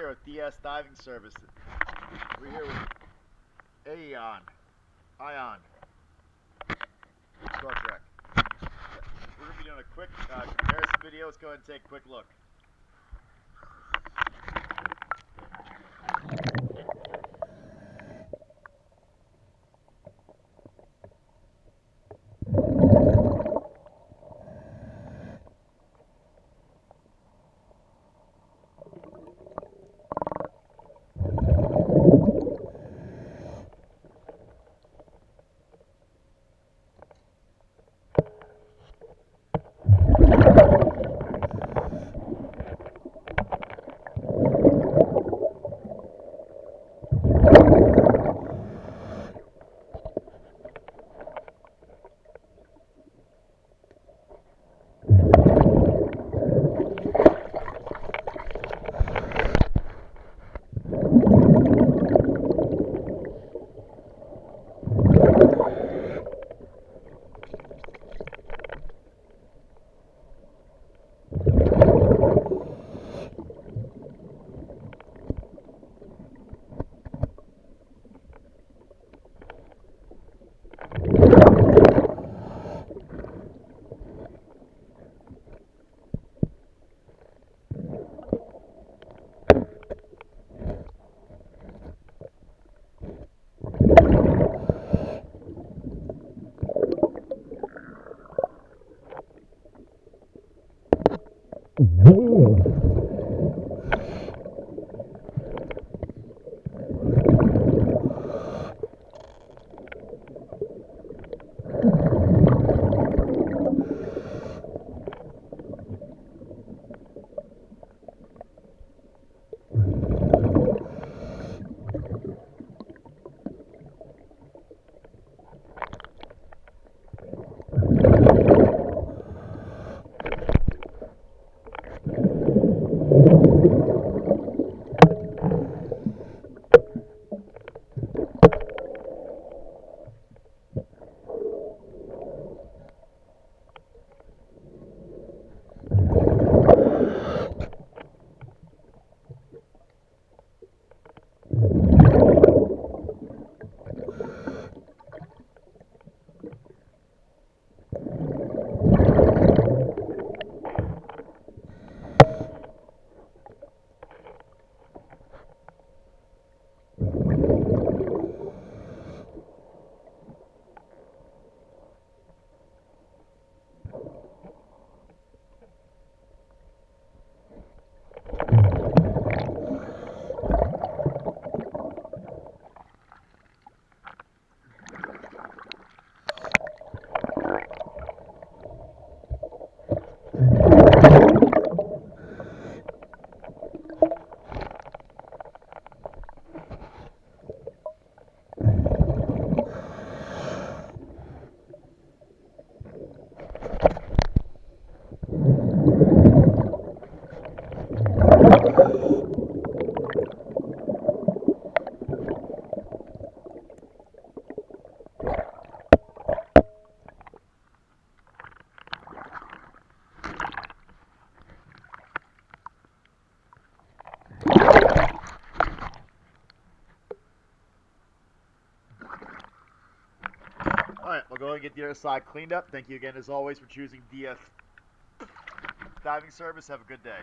here with DS Diving Service. We're here with Aeon. Star Trek. We're going to be doing a quick comparison video. Let's go ahead and take a quick look. Alright, we'll go and get the other side cleaned up. Thank you again, as always, for choosing DS Diving Service. Have a good day.